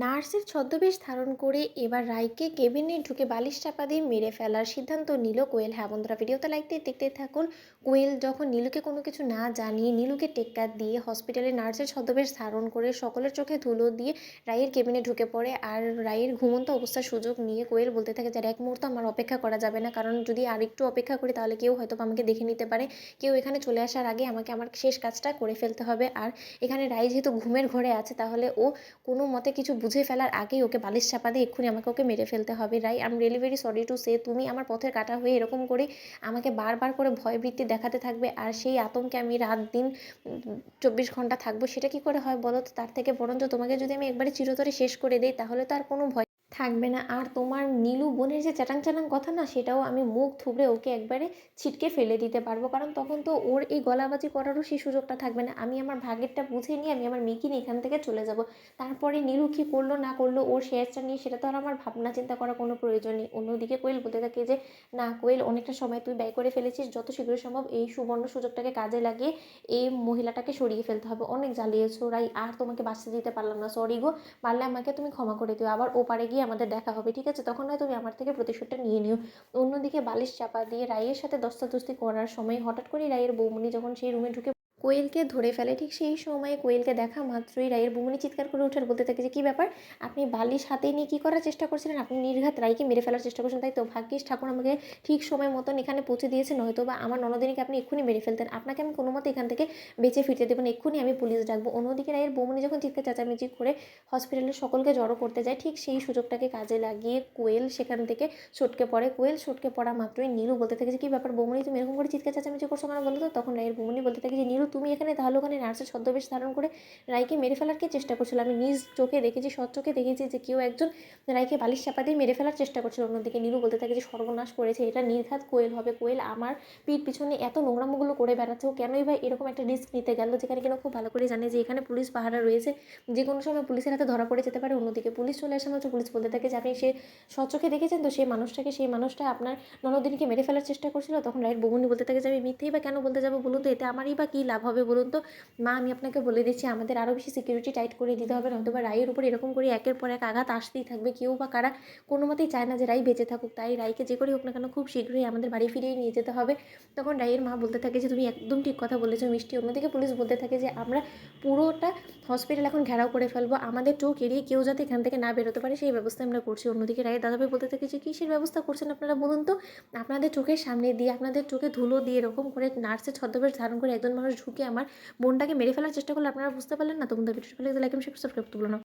নার্সের ছদ্মবেশ ধারণ করে এবার রাইকে কেবিনে ঢুকে বালিশ চাপা দিয়ে মেরে ফেলার সিদ্ধান্ত নিল কোয়েল। হ্যাঁ বন্ধুরা, ভিডিওতে লাইক দিয়ে দেখতে থাকুন। কোয়েল যখন নীলুকে কোনো কিছু না জানিয়ে নীলুকে টেক্কা দিয়ে হসপিটালে নার্সের ছদ্মবেশ ধারণ করে সকলের চোখে ধুলো দিয়ে রাইয়ের কেবিনে ঢুকে পড়ে। আর রাইয়ের ঘুমন্ত অবস্থার সুযোগ নিয়ে কোয়েল বলতে থাকে যে আর এক মুহূর্ত আমার অপেক্ষা করা যাবে না, কারণ যদি আর একটু অপেক্ষা করি তাহলে কেউ হয়তো আমাকে দেখে নিতে পারে, কেউ এখানে চলে আসার আগে আমাকে আমার শেষ কাজটা করে ফেলতে হবে। আর এখানে রাই যেহেতু ঘুমের ঘরে আছে তাহলে ও কোনো মতে কিছু বুঝে ফেলার আগেই ওকে বালিশ চাপা দিয়ে এক্ষুনি আমাকে ওকে মেরে ফেলতে হবে। Rai, I am really very sorry to say, তুমি আমার পথের কাঁটা হয়ে এরকম করে আমাকে বারবার করে ভয়ভীতি দেখাতে থাকবে, আর সেই আতঙ্কে আমি রাত দিন 24 ঘন্টা থাকবো, সেটা কি করে হয় বলো তো? তার থেকে বরঞ্চ তোমাকে যদি আমি একবারে চিরতরে শেষ করে দিই তাহলে তো আর কোনো ভয় থাকবে না। আর তোমার নীলু বোনের যে চ্যাটাং চ্যাটাং কথা না, সেটাও আমি মুখ থুবড়ে ওকে একবারে ছিটকে ফেলে দিতে পারবো, কারণ তখন তো ওর এই গলাবাজি করারও সেই সুযোগটা থাকবে না। আমি আমার ভাগেরটা বুঝে নিয়ে আমি আমার মেয়েকে নিয়ে এখান থেকে চলে যাব। তারপরে নীলু কী করলো না করলো ওর শেয়ারটা নিয়ে সেটা তো আর আমার ভাবনা চিন্তা করার কোনো প্রয়োজন নেই। অন্যদিকে কোয়েল বলতে থাকে যে না কোয়েল, অনেকটা সময় তুই ব্যয় করে ফেলেছিস, যত শীঘ্র সম্ভব এই সুবর্ণ সুযোগটাকে কাজে লাগিয়ে এই মহিলাটাকে সরিয়ে ফেলতে হবে। অনেক জ্বালিয়েছো রাই, আর তোমাকে বাঁচতে দিতে পারলাম না, সরি গো। পারলে আমাকে তুমি ক্ষমা করে দিও, আবার ওপারে গিয়ে আমাদের দেখা হবে, ঠিক আছে? তখন নয় তুমি আমার থেকে প্রতিশোধটা নিয়ে নিও। অন্যদিকে বালিশ চাপা দিয়ে রাইয়ের সাথে দস্তাদস্তি করার সময় হঠাৎ করেই রাইয়ের বৌমনি যখন সেই রুমে ঢুকে কোয়েলকে ধরে ফেলে, ঠিক সেই সময় কোয়েলকে দেখা মাত্রই রাইয়ের বৌমনি চিৎকার করে ওঠার বলতে থাকে যে কী ব্যাপার, আপনি বালিশ হাতে নিয়ে কী করার চেষ্টা করছিলেন? আপনি নির্ঘাত রাইকে মেরে ফেলার চেষ্টা করছেন, তাই তো? ভাগ্যিস ঠাকুর আমাকে ঠিক সময় মতন এখানে পৌঁছে দিয়েছে, নয়তো বা আমার ননদিনীকে আপনি এক্ষুনি মেরে ফেলতেন। আপনাকে আমি কোনো মতে এখান থেকে বেঁচে ফিরতে দেবেন, এক্ষুনি আমি পুলিশ ডাকবো। অন্যদিকে রাইয়ের বৌমনি যখন চিৎকার চেঁচামেচি করে হসপিটালের সকলকে জড়ো করতে যায়, ঠিক সেই সুযোগটাকে কাজে লাগিয়ে কোয়েল সেখান থেকে সটকে পড়ে। কোয়েল সটকে পড়া মাত্রই নীলু বলতে থাকে যে কী ব্যাপার বৌমনি, তুমি এরকম করে চিৎকার চেঁচামেচি করছো কেন বলো তো? তখন রাইয়ের বৌমনি বলতে থাকে যে নীলু, তুমি এখানে তাহলে ওখানে নার্সের ছদ্মবেশ ধারণ করে রাইকে মেরে ফেলার কি চেষ্টা করছিল? আমি নিজ চোখে দেখেছি, চোখে দেখেছি যে কেউ একজন রাইকে বালিশ চাপা দিয়ে মেরে ফেলার চেষ্টা করছিল। অন্যদিকে নীলু বলতে থাকে যে সর্বনাশ করেছে, এটা নির্ঘাত কোয়েল হবে। কোয়েল আমার পিঠ পিছনে এত নোংরামোগুলো করে বেড়াচ্ছে, ও কেনই বা এরকম একটা রিস্ক নিতে গেল, যেখানে কিনা খুব ভালো করে জানে যে এখানে পুলিশ পাহারা রয়েছে, যে কোনো সময় পুলিশের হাতে ধরা পড়ে যেতে পারে। অন্যদিকে পুলিশ চলে আসা মাত্র পুলিশ বলতে থাকে যে আপনি সে চোখে দেখেছেন তো সেই মানুষটাকে, সেই মানুষটা আপনার ননদিনীকে মেরে ফেলার চেষ্টা করছিল। তখন রাইয়ের বৌমনি বলতে থাকে যে আমি মিথ্যেই বা কেন বলতে যাবো বলুন তো, এতে আমারই বা কী লাভ হবে বলুন তো? মা, আমি আপনাকে বলে দিচ্ছি আমাদের আরও বেশি সিকিউরিটি টাইট করে দিতে হবে, নয়তো বা রাইয়ের উপর এরকম করে একের পর এক আঘাত আসতেই থাকবে। কেউ বা কারা কোনো মতেই চায় না যে রাই বেঁচে থাকুক, তাই রাইকে যে করেই হোক না কেন খুব শীঘ্রই আমাদের বাড়ি ফিরিয়ে নিয়ে যেতে হবে। তখন রাইয়ের মা বলতে থাকে যে তুমি একদম ঠিক কথা বলেছো মিষ্টি। অন্যদিকে পুলিশ বলতে থাকে যে আমরা পুরোটা হসপিটাল এখন ঘেরাও করে ফেলবো, আমাদের চোখ এড়িয়ে কেউ যাতে এখান থেকে না বেরোতে পারে সেই ব্যবস্থা আমরা করছি। অন্যদিকে রায়ের দাদাভাই বলতে থাকে যে কিসের ব্যবস্থা করছেন আপনারা বলুন তো? আপনাদের চোখের সামনে দিয়ে, আপনাদের চোখে ধুলো দিয়ে এরকম করে নার্সের ছদ্মবেশ ধারণ করে একজন মানুষ ঢুকে আমার বোনটাকে মেরে ফেলার চেষ্টা করলে আপনারা বুঝতে পারলেন না? তো বন্ধুরা, ভিডিওটা ভালো লাগলে লাইক এবং সাবস্ক্রাইব করতে ভুলো না।